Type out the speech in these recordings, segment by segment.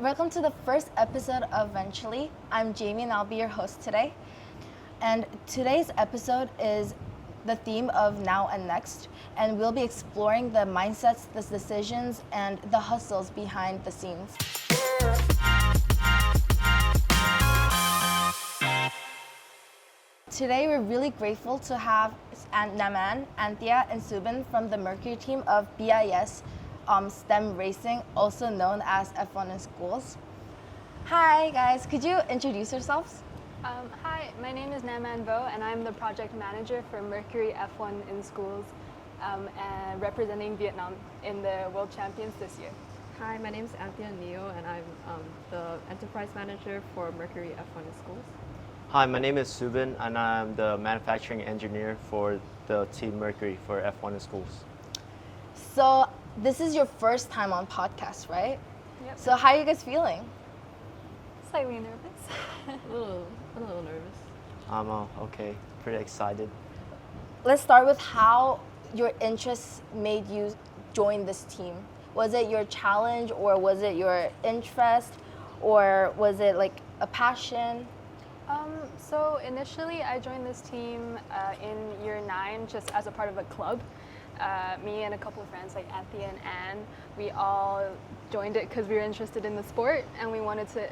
Welcome to the first episode of Eventually. I'm Jamie and I'll be your host today. And today's episode is the theme of Now and Next, and we'll be exploring the mindsets, the decisions, and the hustles behind the scenes. Today, we're really grateful to have Naman, Anthea, and Subin from the Mercury team of BISHCMC Racing, also known as F1 in schools. Hi, guys. Could you introduce yourselves? Hi, my name is Naman Vo, and I'm the project manager for Mercury F1 in schools, and representing Vietnam in the World Champions this year. Hi, my name is Anthea Neo, and I'm the enterprise manager for Mercury F1 in schools. Hi, my name is Subin, and I'm the manufacturing engineer for the Team Mercury for F1 in schools. So this is your first time on podcast, right? Yep. So how are you guys feeling? Slightly nervous. A little nervous. I'm okay, pretty excited. Let's start with how your interests made you join this team. Was it your challenge, or was it your interest, or was it like a passion? So initially I joined this team in year 9 just as a part of a club. Me and a couple of friends like Anthea and Anne, we all joined it because we were interested in the sport and we wanted to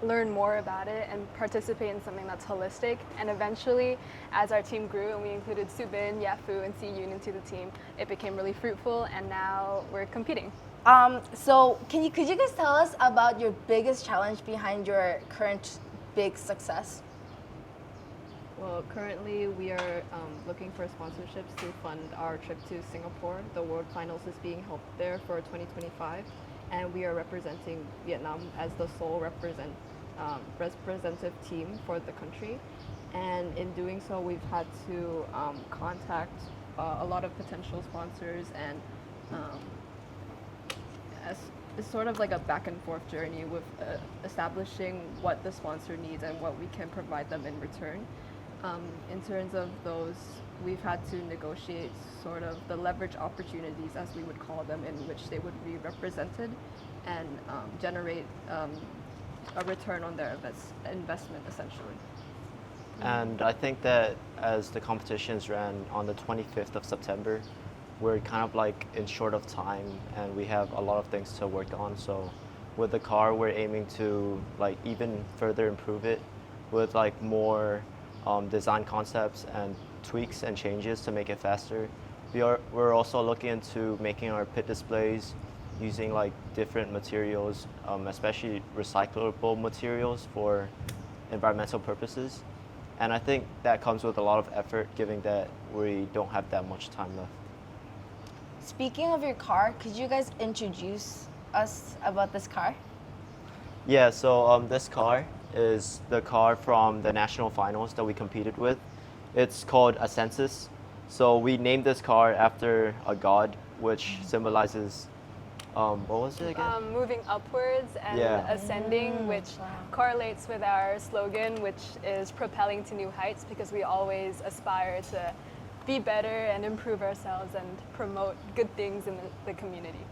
learn more about it and participate in something that's holistic. And eventually, as our team grew and we included Subin, Yafu, and Si-Yoon into the team, it became really fruitful, and now we're competing. So could you guys tell us about your biggest challenge behind your current big success? Well, currently we are looking for sponsorships to fund our trip to Singapore. The World Finals is being held there for 2025, and we are representing Vietnam as the sole representative team for the country. And in doing so, we've had to contact a lot of potential sponsors, and it's sort of like a back and forth journey with establishing what the sponsor needs and what we can provide them in return. In terms of those, we've had to negotiate sort of the leverage opportunities, as we would call them, in which they would be represented and generate a return on their investment, essentially. And I think that as the competitions ran on the 25th of September, we're kind of like in short of time and we have a lot of things to work on. So with the car, we're aiming to like even further improve it with like more design concepts and tweaks and changes to make it faster. We're also looking into making our pit displays using like different materials, especially recyclable materials for environmental purposes. And I think that comes with a lot of effort, given that we don't have that much time left. Speaking of your car, could you guys introduce us about this car? Yeah, so this car is the car from the national finals that we competed with. It's called a census. So we named this car after a god, which symbolizes, what was it again? Moving upwards and ascending, which correlates with our slogan, which is propelling to new heights, because we always aspire to be better and improve ourselves and promote good things in the community.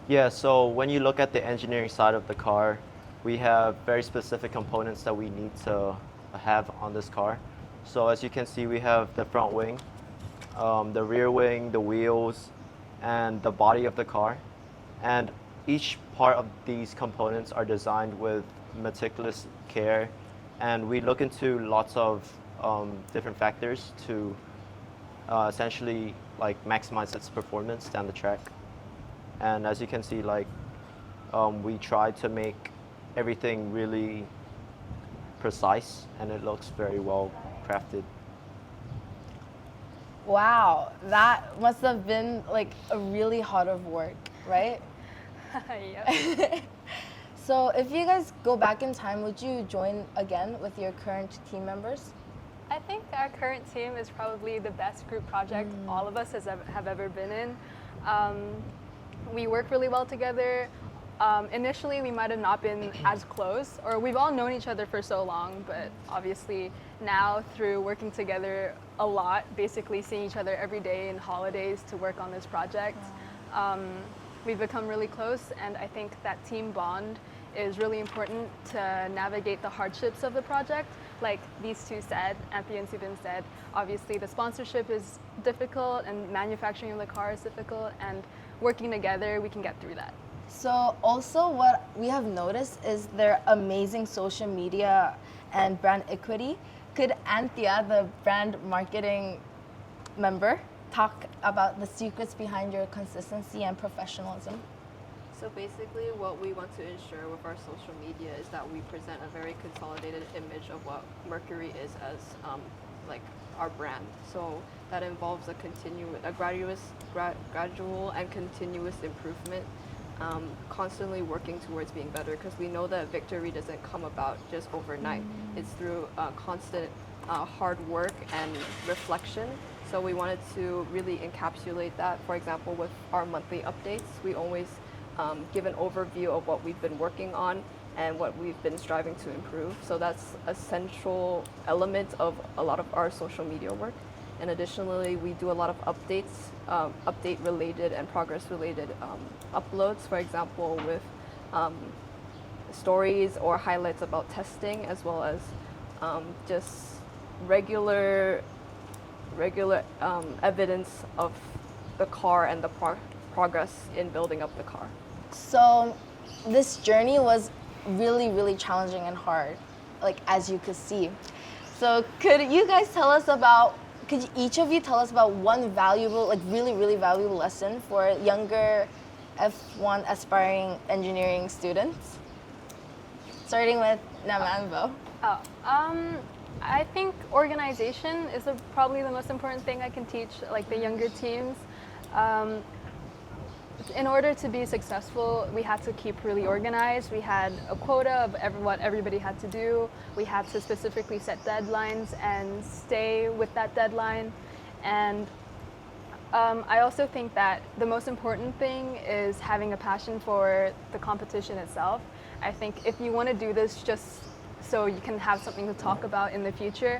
Yeah, so when you look at the engineering side of the car, we have very specific components that we need to have on this car. So as you can see, we have the front wing, the rear wing, the wheels, and the body of the car. And each part of these components are designed with meticulous care, and we look into lots of different factors to essentially like maximize its performance down the track. And as you can see, like we try to make everything really precise, and it looks very well crafted. Wow, that must have been like a really lot of work, right? Yep. So if you guys go back in time, would you join again with your current team members? I think our current team is probably the best group project all of us have ever been in. We work really well together. Initially, we might have not been as close, or we've all known each other for so long, but obviously now through working together a lot, basically seeing each other every day and holidays to work on this project, we've become really close, and I think that team bond is really important to navigate the hardships of the project. Like these two said, Anthony and Subin said, obviously the sponsorship is difficult and manufacturing of the car is difficult, and working together we can get through that. So also what we have noticed is their amazing social media and brand equity. Could Anthea, the brand marketing member, talk about the secrets behind your consistency and professionalism? So basically what we want to ensure with our social media is that we present a very consolidated image of what Mercury is as like our brand. So that involves a gradual and continuous improvement, constantly working towards being better, because we know that victory doesn't come about just overnight. It's through constant hard work and reflection. So we wanted to really encapsulate that. For example, with our monthly updates, we always give an overview of what we've been working on and what we've been striving to improve. So that's a central element of a lot of our social media work. And additionally, we do a lot of updates, update-related and progress-related uploads, for example, with stories or highlights about testing, as well as just regular evidence of the car and the progress in building up the car. So this journey was really, really challenging and hard, like as you could see. So could each of you tell us about one valuable, like really, really valuable lesson for younger F1 aspiring engineering students? Starting with Nama and Bo. I think organization is probably the most important thing I can teach like the younger teams. In order to be successful, we had to keep really organized. We had a quota of what everybody had to do. We had to specifically set deadlines and stay with that deadline. And I also think that the most important thing is having a passion for the competition itself. I think if you want to do this just so you can have something to talk about in the future,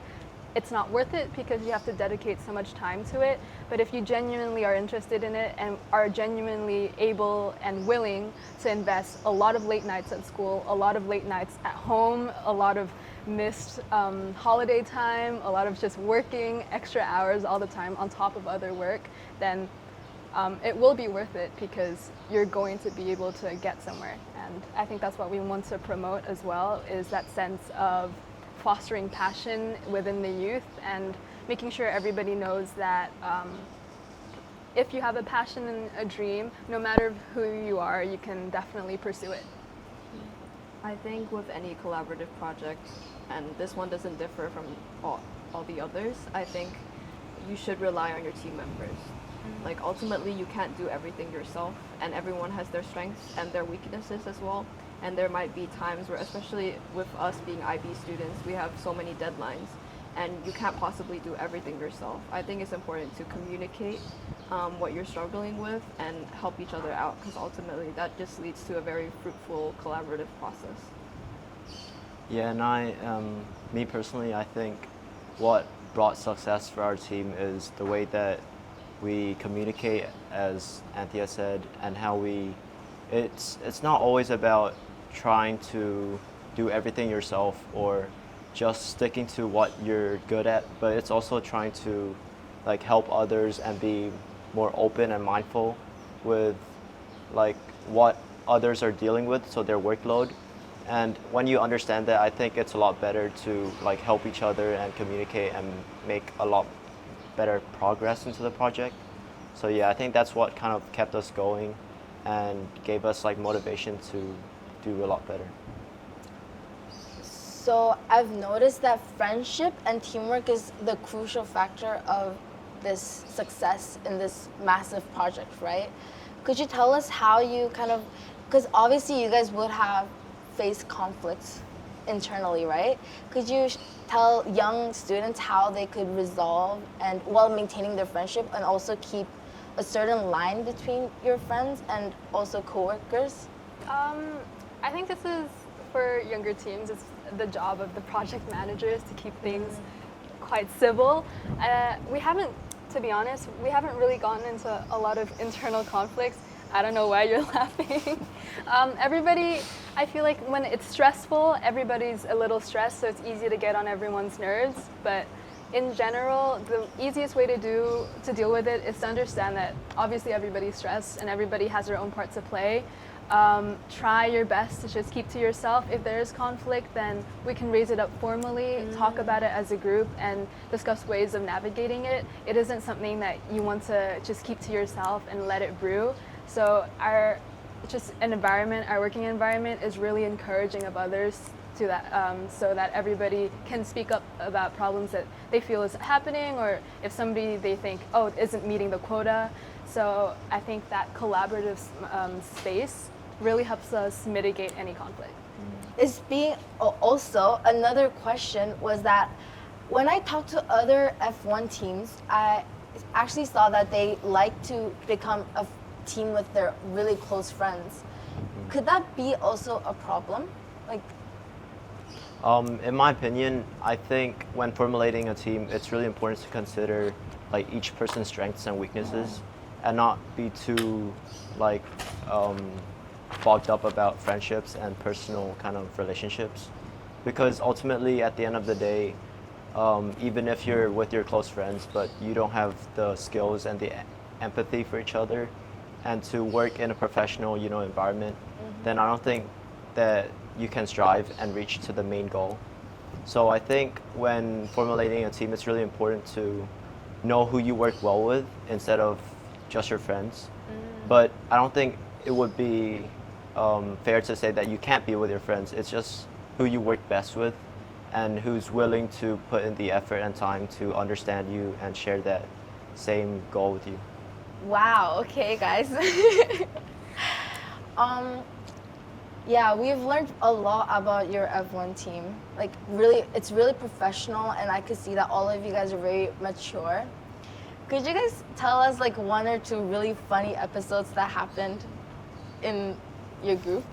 it's not worth it because you have to dedicate so much time to it. But if you genuinely are interested in it and are genuinely able and willing to invest a lot of late nights at school, a lot of late nights at home, a lot of missed holiday time, a lot of just working extra hours all the time on top of other work, then it will be worth it because you're going to be able to get somewhere. And I think that's what we want to promote as well, is that sense of fostering passion within the youth and making sure everybody knows that if you have a passion and a dream, no matter who you are, you can definitely pursue it. I think with any collaborative project, and this one doesn't differ from all the others, I think you should rely on your team members. Like ultimately you can't do everything yourself, and everyone has their strengths and their weaknesses as well. And there might be times where, especially with us being IB students, we have so many deadlines and you can't possibly do everything yourself. I think it's important to communicate what you're struggling with and help each other out, because ultimately that just leads to a very fruitful collaborative process. Yeah, and me personally, I think what brought success for our team is the way that we communicate, as Anthea said, and how it's not always about trying to do everything yourself or just sticking to what you're good at, but it's also trying to like help others and be more open and mindful with like what others are dealing with, so their workload. And when you understand that, I think it's a lot better to like help each other and communicate and make a lot better progress into the project. So yeah, I think that's what kind of kept us going and gave us like motivation to do a lot better. So I've noticed that friendship and teamwork is the crucial factor of this success in this massive project, right? Could you tell us how you because obviously you guys would have faced conflicts internally, right? Could you tell young students how they could resolve and while maintaining their friendship and also keep a certain line between your friends and also coworkers? I think this is for younger teams. It's the job of the project managers to keep things quite civil. To be honest, we haven't really gotten into a lot of internal conflicts. I don't know why you're laughing. Everybody, I feel like when it's stressful, everybody's a little stressed, so it's easy to get on everyone's nerves. But in general, the easiest way to deal with it is to understand that obviously everybody's stressed and everybody has their own part to play. Try your best to just keep to yourself. If there is conflict, then we can raise it up formally, talk about it as a group, and discuss ways of navigating it. It isn't something that you want to just keep to yourself and let it brew. So our working environment is really encouraging of others to that, so that everybody can speak up about problems that they feel is happening, or if somebody they think, oh, isn't meeting the quota. So I think that collaborative space really helps us mitigate any conflict. It's being also another question was that when I talked to other F1 teams, I actually saw that they like to become a team with their really close friends. Could that be also a problem? Like, in my opinion, I think when formulating a team, it's really important to consider like each person's strengths and weaknesses, and not be too like fogged up about friendships and personal kind of relationships, because ultimately at the end of the day, even if you're with your close friends but you don't have the skills and the empathy for each other and to work in a professional environment, then I don't think that you can strive and reach to the main goal. So I think when formulating a team, it's really important to know who you work well with instead of just your friends. But I don't think it would be fair to say that you can't be with your friends. It's just who you work best with and who's willing to put in the effort and time to understand you and share that same goal with you. wow, okay, guys. Yeah, we've learned a lot about your F1 team. Like, really, it's really professional, and I could see that all of you guys are very mature. Could you guys tell us like one or two really funny episodes that happened in your group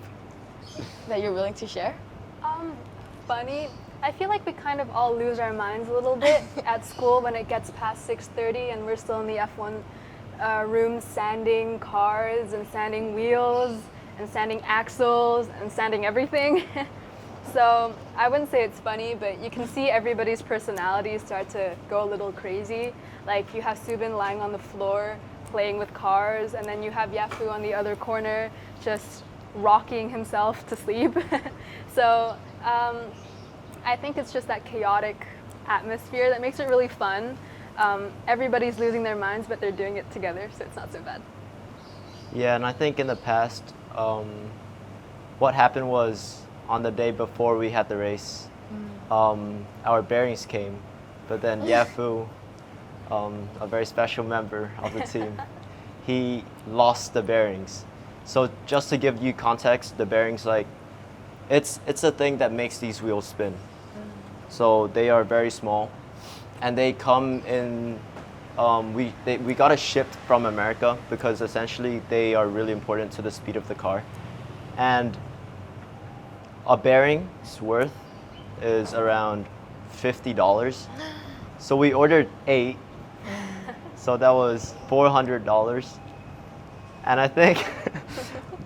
that you're willing to share? Funny. I feel like we kind of all lose our minds a little bit at school when it gets past 6:30 and we're still in the F1 room sanding cars and sanding wheels and sanding axles and sanding everything. So I wouldn't say it's funny, but you can see everybody's personality start to go a little crazy. Like you have Subin lying on the floor playing with cars, and then you have Yafu on the other corner just rocking himself to sleep. So I think it's just that chaotic atmosphere that makes it really fun. Everybody's losing their minds, but they're doing it together, so it's not so bad. Yeah, and I think in the past, what happened was on the day before we had the race, our bearings came, but then Yafu, a very special member of the team, he lost the bearings. So just to give you context, the bearings, like, it's a thing that makes these wheels spin. So they are very small, and they come in. We got it shipped from America because essentially they are really important to the speed of the car, and a bearing's worth is around $50. So we ordered 8, so that was $400, and I think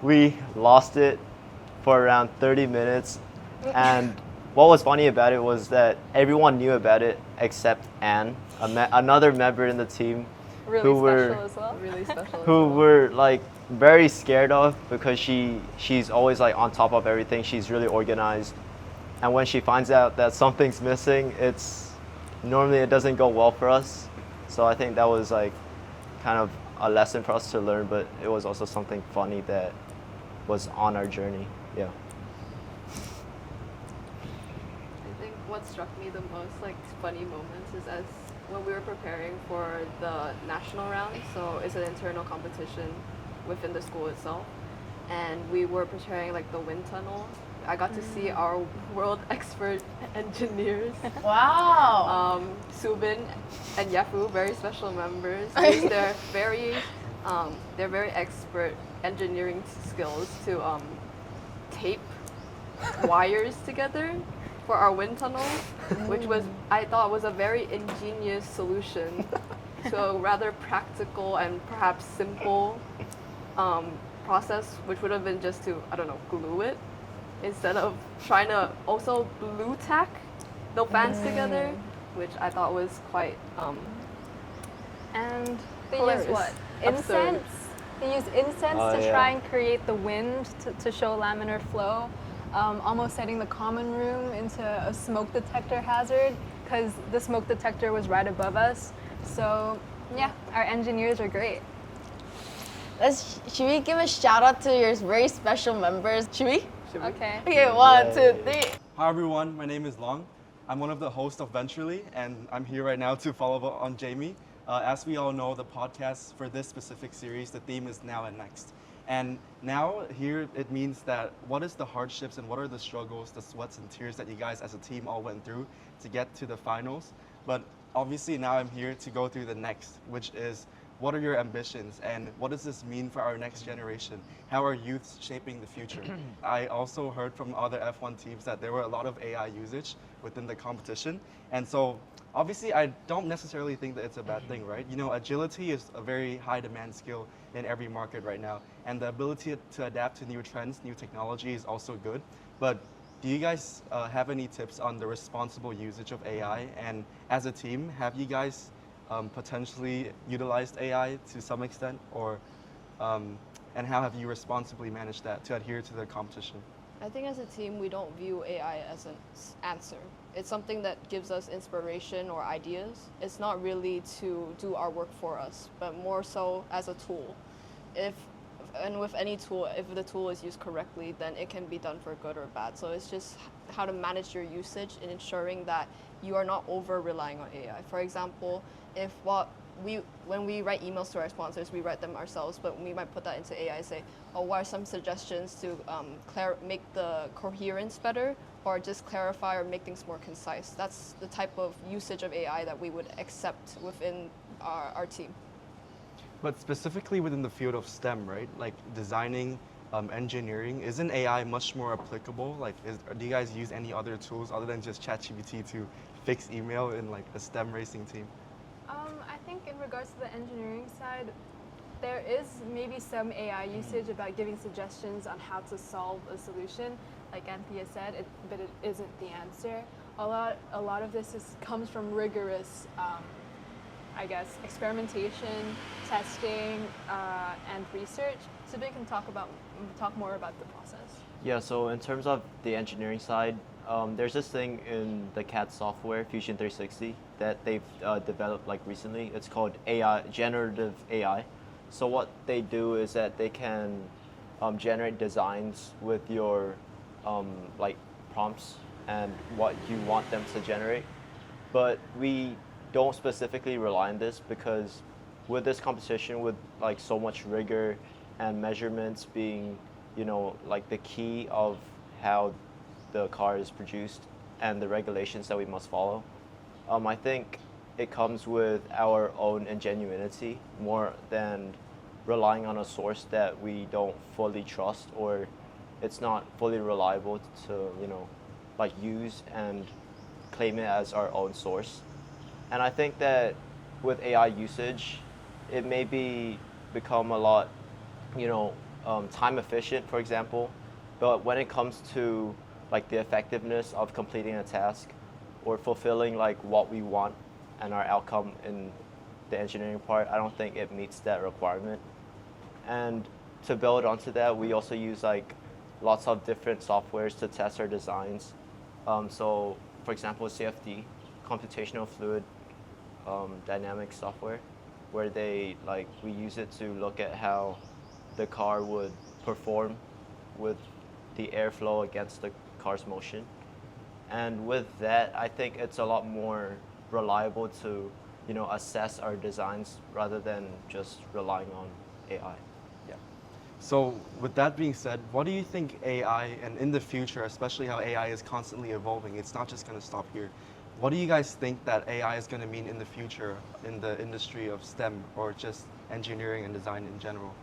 we lost it for around 30 minutes. And what was funny about it was that everyone knew about it except Anne, another member in the team, Really who special were as well. Really special. who were like very scared of, because she's always like on top of everything. She's really organized, and when she finds out that something's missing, normally it doesn't go well for us. So I think that was like kind of a lesson for us to learn, but it was also something funny that was on our journey. Yeah. I think what struck me the most, like funny moments, is as when we were preparing for the national round. So it's an internal competition within the school itself, and we were preparing like the wind tunnel. I got to see our world expert engineers, Wow. Subin and Yafu, very special members. Use their very expert engineering skills to tape wires together for our wind tunnel, which I thought was a very ingenious solution to a rather practical and perhaps simple process, which would have been just to, I don't know, glue it, instead of trying to also blue tack the fans together, which I thought was quite And they hilarious. use what? Absurd. Incense? They use incense Oh, to yeah. try and create the wind to show laminar flow, almost setting the common room into a smoke detector hazard because the smoke detector was right above us. So yeah, our engineers are great. Should we give a shout out to your very special members? Should we? Should we? Okay. Okay, one, two, Yay. three. Hi everyone, my name is Long. I'm one of the hosts of Venturely, and I'm here right now to follow up on Jamie. As we all know, the podcast for this specific series, the theme is Now and Next. And now here it means that what is the hardships and what are the struggles, the sweats and tears that you guys as a team all went through to get to the finals. But obviously now I'm here to go through the next, which is what are your ambitions and what does this mean for our next generation? How are youths shaping the future? I also heard from other F1 teams that there were a lot of AI usage within the competition. And so obviously I don't necessarily think that it's a bad thing, right? You know, agility is a very high demand skill in every market right now. And the ability to adapt to new trends, new technology is also good. But do you guys have any tips on the responsible usage of AI? And as a team, have you guys potentially utilized AI to some extent, or and how have you responsibly managed that to adhere to the competition? I think as a team, we don't view AI as an answer. It's something that gives us inspiration or ideas. It's not really to do our work for us, but more so as a tool. And with any tool, if the tool is used correctly, then it can be done for good or bad. So it's just how to manage your usage and ensuring that you are not over relying on AI. For example, when we write emails to our sponsors, we write them ourselves, but we might put that into AI, say, oh, what are some suggestions to make the coherence better, or just clarify or make things more concise. That's the type of usage of AI that we would accept within our team. But specifically within the field of STEM, right? Like designing, engineering, isn't AI much more applicable? Like, do you guys use any other tools other than just ChatGPT to fix email in like a STEM racing team? I think in regards to the engineering side, there is maybe some AI usage about giving suggestions on how to solve a solution. Like Anthea said, but it isn't the answer. A lot of this comes from rigorous, I guess, experimentation, testing, and research. So we can talk more about the process. Yeah, so in terms of the engineering side, there's this thing in the CAD software, Fusion 360, that they've developed like recently. It's called AI, generative AI. So what they do is that they can generate designs with your like prompts and what you want them to generate. But we don't specifically rely on this because with this competition, with like so much rigor and measurements being, you know, like the key of how the car is produced and the regulations that we must follow, I think it comes with our own ingenuity more than relying on a source that we don't fully trust or it's not fully reliable to, you know, like use and claim it as our own source. And I think that with AI usage, it may become a lot, you know, time efficient, for example. But when it comes to like the effectiveness of completing a task or fulfilling like what we want and our outcome in the engineering part, I don't think it meets that requirement. And to build onto that, we also use like lots of different softwares to test our designs. So for example, CFD, computational fluid dynamics software, where we use it to look at how the car would perform with the airflow against the car's motion. And with that, I think it's a lot more reliable to, you know, assess our designs rather than just relying on AI. Yeah. So with that being said, what do you think AI, and in the future, especially how AI is constantly evolving, it's not just going to stop here. What do you guys think that AI is going to mean in the future in the industry of STEM or just engineering and design in general?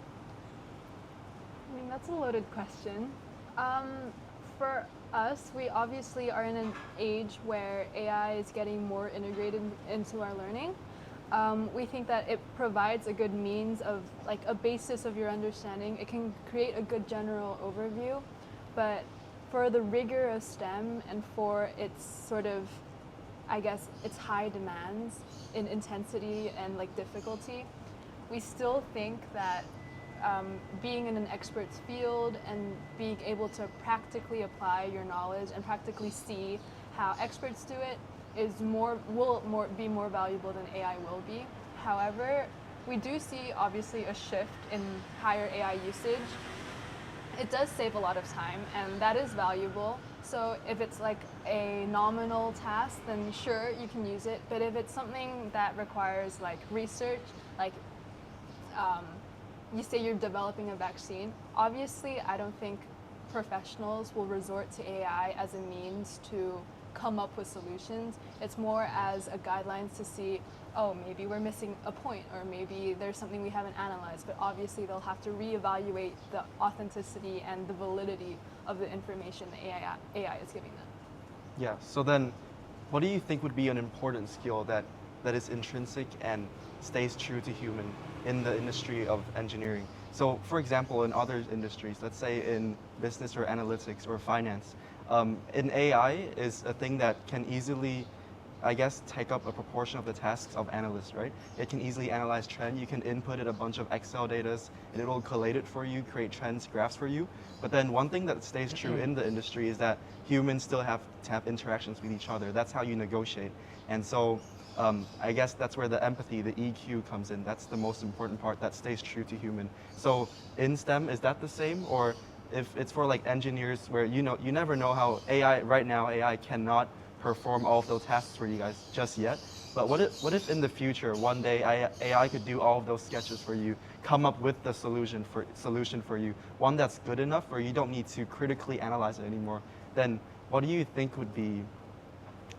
I mean, that's a loaded question. For us, we obviously are in an age where AI is getting more integrated into our learning. We think that it provides a good means of like a basis of your understanding. It can create a good general overview, but for the rigor of STEM and for its sort of, I guess, its high demands in intensity and like difficulty, we still think that being in an expert's field and being able to practically apply your knowledge and practically see how experts do it will be more valuable than AI will be. However, we do see obviously a shift in higher AI usage. It does save a lot of time, and that is valuable. So if it's like a nominal task, then sure, you can use it. But if it's something that requires like research, like you say you're developing a vaccine, obviously I don't think professionals will resort to AI as a means to come up with solutions. It's more as a guidelines to see, oh, maybe we're missing a point, or maybe there's something we haven't analyzed, but obviously they'll have to reevaluate the authenticity and the validity of the information the AI is giving them. Yeah, so then what do you think would be an important skill that is intrinsic and stays true to human in the industry of engineering? So for example, in other industries, let's say in business or analytics or finance, in AI is a thing that can easily, I guess, take up a proportion of the tasks of analysts, right? It can easily analyze trend. You can input it a bunch of Excel data and it will collate it for you, create trends, graphs for you. But then one thing that stays true in the industry is that humans still have to have interactions with each other. That's how you negotiate. And so I guess that's where the empathy, the EQ comes in. That's the most important part that stays true to human. So in STEM, is that the same? Or if it's for like engineers where you never know how AI cannot perform all of those tasks for you guys just yet. But what if in the future, one day AI could do all of those sketches for you, come up with the solution for you, one that's good enough where you don't need to critically analyze it anymore, then what do you think would be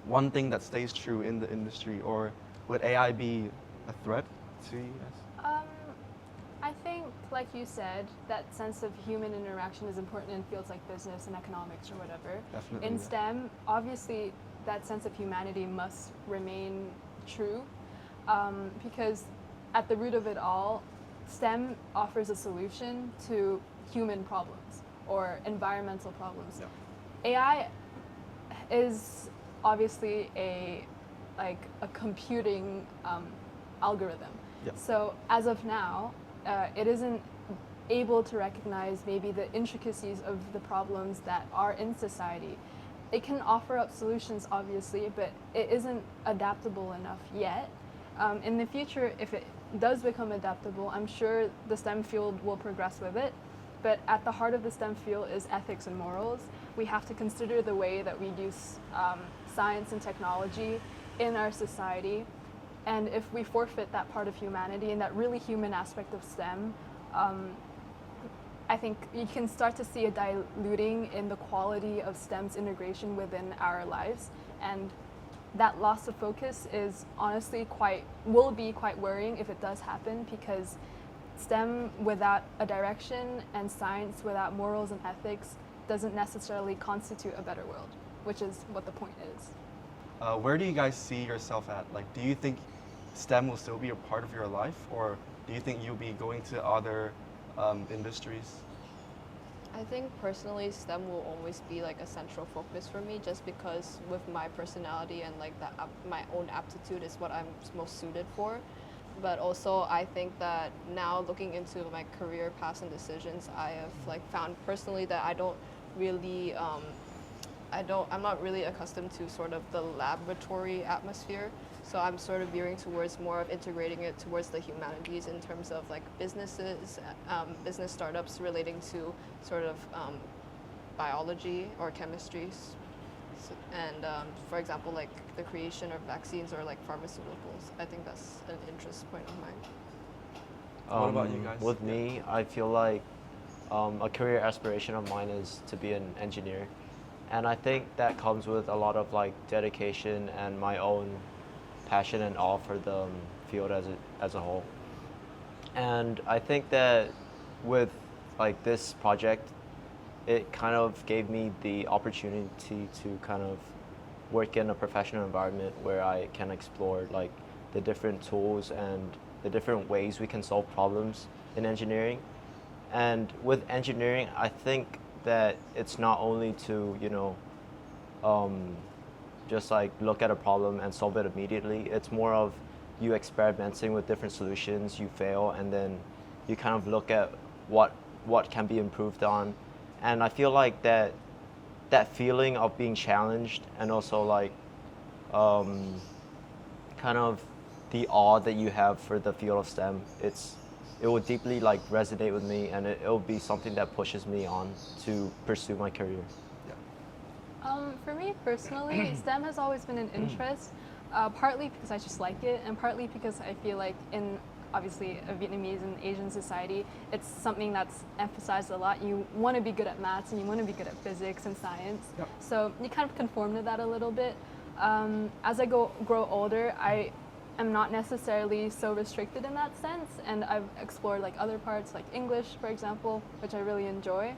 one thing that stays true in the industry, or would AI be a threat to you guys? I think, like you said, that sense of human interaction is important in fields like business and economics or whatever. Definitely, In yeah. STEM, obviously, that sense of humanity must remain true, because at the root of it all, STEM offers a solution to human problems or environmental problems. Yeah. AI is obviously a computing algorithm. Yeah. So as of now, it isn't able to recognize maybe the intricacies of the problems that are in society. It can offer up solutions, obviously, but it isn't adaptable enough yet. In the future, if it does become adaptable, I'm sure the STEM field will progress with it. But at the heart of the STEM field is ethics and morals. We have to consider the way that we use science and technology in our society. And if we forfeit that part of humanity and that really human aspect of STEM, I think you can start to see a diluting in the quality of STEM's integration within our lives. And that loss of focus is honestly will be quite worrying if it does happen, because STEM without a direction and science without morals and ethics doesn't necessarily constitute a better world, which is what the point is. Where do you guys see yourself at? Like, do you think STEM will still be a part of your life, or do you think you'll be going to other industries? I think personally STEM will always be like a central focus for me, just because with my personality and like my own aptitude is what I'm most suited for. But also I think that now looking into my career paths and decisions, I have like found personally that I'm not really accustomed to sort of the laboratory atmosphere. So I'm sort of veering towards more of integrating it towards the humanities in terms of like businesses, business startups relating to sort of biology or chemistry. And for example, like the creation of vaccines or like pharmaceuticals. I think that's an interest point of mine. What about you guys? With me, I feel like a career aspiration of mine is to be an engineer. And I think that comes with a lot of like dedication and my own passion and awe for the field as a whole. And I think that with like this project, it kind of gave me the opportunity to kind of work in a professional environment where I can explore like the different tools and the different ways we can solve problems in engineering. And with engineering, I think that it's not only to, just like look at a problem and solve it immediately. It's more of you experimenting with different solutions, you fail, and then you kind of look at what can be improved on. And I feel like that feeling of being challenged, and also like kind of the awe that you have for the field of STEM, it will deeply like resonate with me, and it will be something that pushes me on to pursue my career. For me personally, STEM has always been an interest, partly because I just like it, and partly because I feel like in obviously a Vietnamese and Asian society, it's something that's emphasized a lot. You want to be good at maths and you want to be good at physics and science. Yep. So you kind of conform to that a little bit. As I grow older, I am not necessarily so restricted in that sense, and I've explored like other parts, like English, for example, which I really enjoy.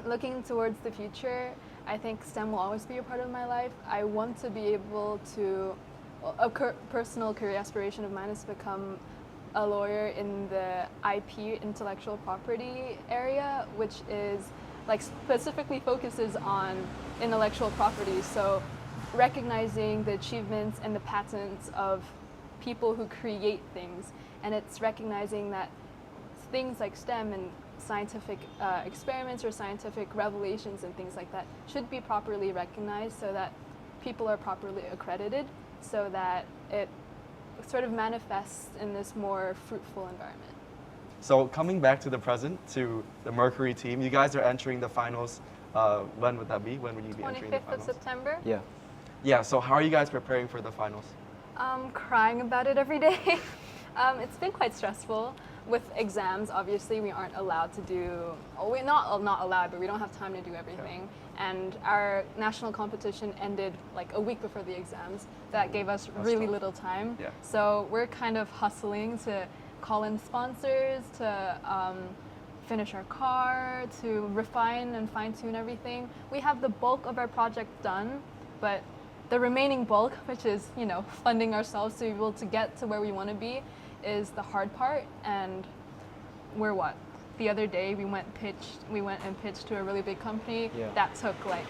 Looking towards the future, I think STEM will always be a part of my life. I want to be able to, personal career aspiration of mine is to become a lawyer in the IP, intellectual property area, which is like specifically focuses on intellectual property. So recognizing the achievements and the patents of people who create things, and it's recognizing that things like STEM and scientific experiments or scientific revelations and things like that should be properly recognized, so that people are properly accredited, so that it sort of manifests in this more fruitful environment. So coming back to the present, to the Mercury team, you guys are entering the finals. When would that be? When would you be entering the 25th of finals? September. Yeah. Yeah, so how are you guys preparing for the finals? Crying about it every day. It's been quite stressful. With exams, obviously, we aren't allowed to do, we're not allowed, but we don't have time to do everything. Yeah. And our national competition ended like a week before the exams. That gave us really little time. Yeah. So we're kind of hustling to call in sponsors, to finish our car, to refine and fine-tune everything. We have the bulk of our project done, but the remaining bulk, which is, funding ourselves to be able to get to where we want to be, is the hard part. And the other day we went and pitched to a really big company. Yeah. That took like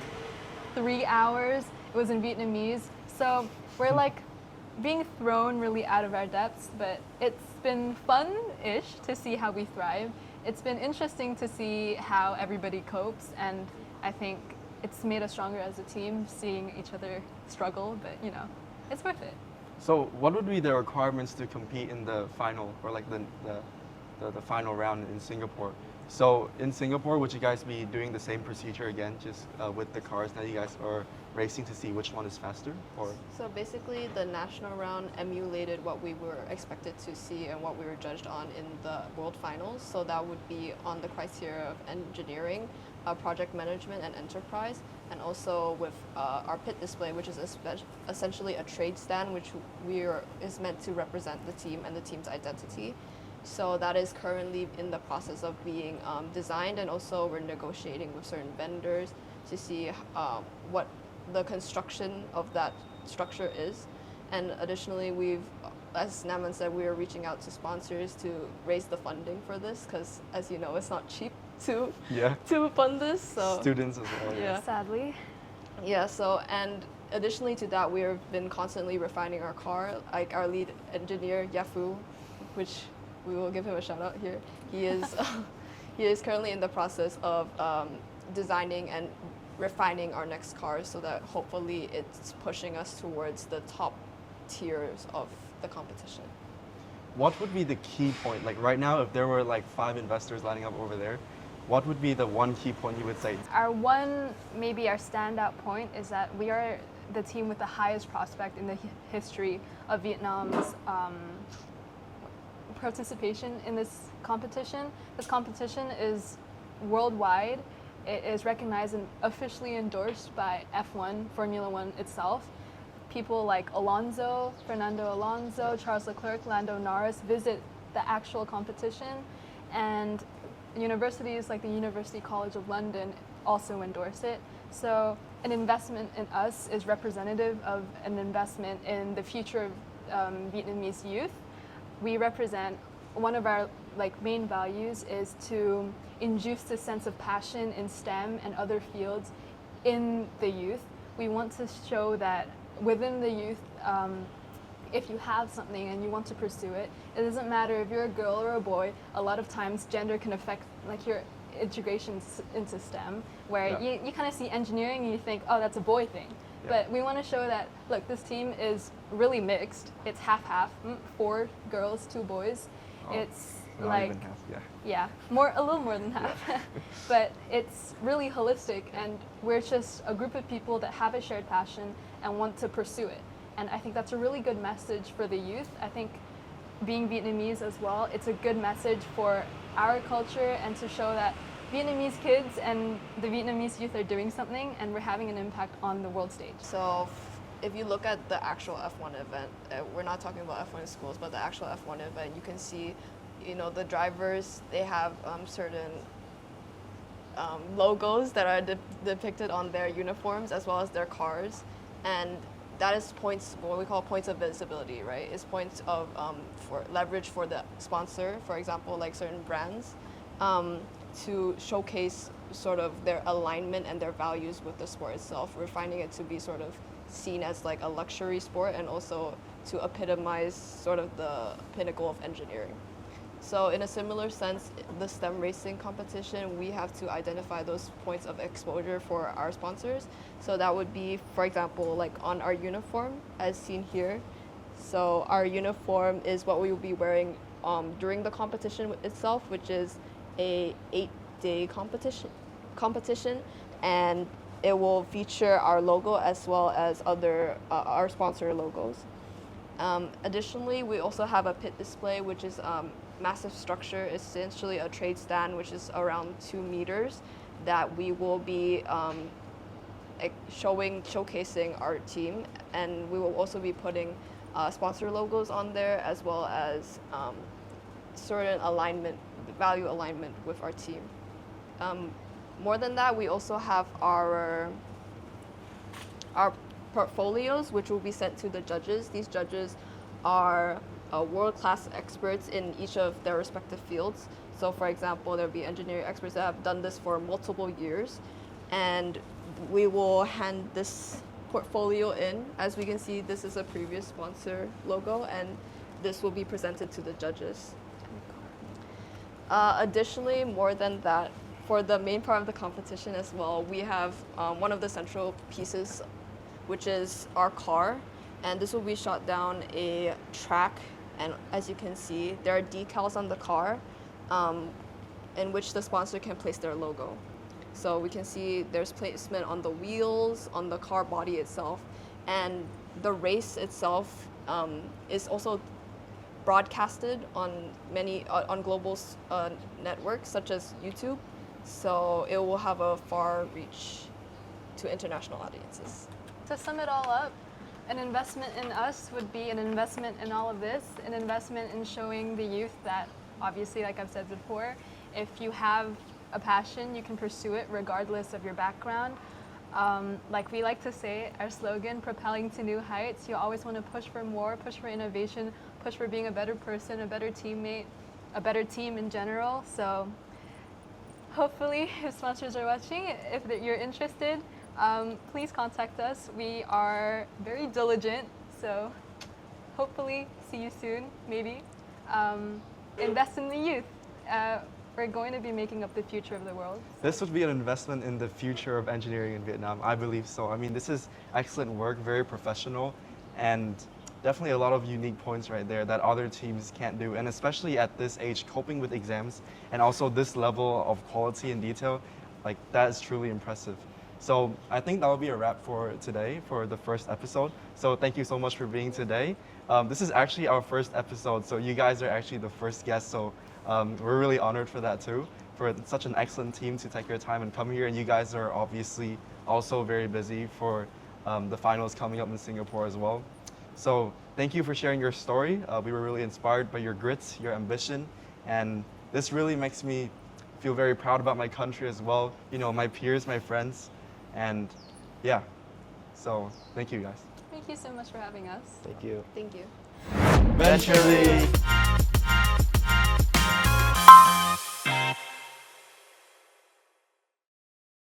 3 hours. It was in Vietnamese. So we're like being thrown really out of our depths, but it's been fun-ish to see how we thrive. It's been interesting to see how everybody copes, and I think it's made us stronger as a team, seeing each other struggle, but it's worth it. So what would be the requirements to compete in the final, or like the final round in Singapore? So in Singapore, would you guys be doing the same procedure again, just with the cars that you guys are racing to see which one is faster? Or So basically, the national round emulated what we were expected to see and what we were judged on in the world finals. So that would be on the criteria of engineering, project management, and enterprise, and also with our pit display, which is essentially a trade stand, which is meant to represent the team and the team's identity. So that is currently in the process of being designed, and also we're negotiating with certain vendors to see what the construction of that structure is. And additionally, as Naman said, we are reaching out to sponsors to raise the funding for this, because as you know, it's not cheap to fund this. So students as well. Yeah. Sadly. Yeah, so, and additionally to that, we have been constantly refining our car. Like our lead engineer, Yafu, which we will give him a shout out here. He is currently in the process of designing and refining our next car, so that hopefully it's pushing us towards the top tiers of the competition. What would be the key point? Like right now, if there were like 5 investors lining up over there, what would be the one key point you would say? Our standout point is that we are the team with the highest prospect in the history of Vietnam's participation in this competition. This competition is worldwide. It is recognized and officially endorsed by F1, Formula One itself. People like Fernando Alonso, Charles Leclerc, Lando Norris visit the actual competition, and universities like the University College of London also endorse it. So an investment in us is representative of an investment in the future of Vietnamese youth, we represent one of our main values is to induce the sense of passion in STEM and other fields in the youth. We want to show that within the youth, if you have something and you want to pursue it, it doesn't matter if you're a girl or a boy. A lot of times gender can affect your integration into STEM, where you kind of see engineering and you think, oh, that's a boy thing. But we want to show that, look, this team is really mixed. It's half-half, 4 girls, 2 boys. It's not even half, a little more than half. But it's really holistic, and we're just a group of people that have a shared passion and want to pursue it. And I think that's a really good message for the youth. I think being Vietnamese as well, it's a good message for our culture and to show that Vietnamese kids and the Vietnamese youth are doing something and we're having an impact on the world stage. So if you look at the actual F1 event, we're not talking about F1 in schools, but the actual F1 event, you can see, the drivers, they have certain logos that are depicted on their uniforms as well as their cars. And that is points, what we call points of visibility, right? It's points of for leverage for the sponsor, for example, like certain brands, to showcase sort of their alignment and their values with the sport itself. We're finding it to be sort of seen as like a luxury sport and also to epitomize sort of the pinnacle of engineering. So in a similar sense, the STEM racing competition, we have to identify those points of exposure for our sponsors. So that would be, for example, like on our uniform as seen here. So our uniform is what we will be wearing during the competition itself, which is a 8-day competition, and it will feature our logo as well as other our sponsor logos. Additionally, we also have a pit display, which is massive structure, essentially a trade stand, which is around 2 meters, that we will be showcasing our team, and we will also be putting sponsor logos on there as well as certain value alignment with our team. More than that, we also have our portfolios, which will be sent to the judges. These judges are world-class experts in each of their respective fields. So for example, there'll be engineering experts that have done this for multiple years, and we will hand this portfolio in. As we can see, this is a previous sponsor logo, and this will be presented to the judges. Additionally, more than that, for the main part of the competition as well, we have one of the central pieces, which is our car, and this will be shot down a track, and as you can see, there are decals on the car in which the sponsor can place their logo. So we can see there's placement on the wheels, on the car body itself, and the race itself is also broadcasted on on global networks such as YouTube, so it will have a far reach to international audiences. To sum it all up, an investment in us would be an investment in all of this, an investment in showing the youth that, obviously, like I've said before, if you have a passion, you can pursue it regardless of your background. Like we like to say, our slogan, propelling to new heights, you always want to push for more, push for innovation, push for being a better person, a better teammate, a better team in general. So hopefully, if sponsors are watching, if you're interested, please contact us. We are very diligent, so hopefully see you soon, maybe. Invest in the youth. We're going to be making up the future of the world. This would be an investment in the future of engineering in Vietnam. I believe so. I mean, this is excellent work, very professional, and definitely a lot of unique points right there that other teams can't do. And especially at this age, coping with exams and also this level of quality and detail, like that is truly impressive. So I think that will be a wrap for today, for the first episode. So thank you so much for being today. This is actually our first episode, so you guys are actually the first guests. So we're really honored for that too, for such an excellent team to take your time and come here. And you guys are obviously also very busy for the finals coming up in Singapore as well. So thank you for sharing your story. We were really inspired by your grit, your ambition, and this really makes me feel very proud about my country as well. You know, my peers, my friends, and yeah. So thank you guys. Thank you so much for having us. Thank you. Thank you. Venturely.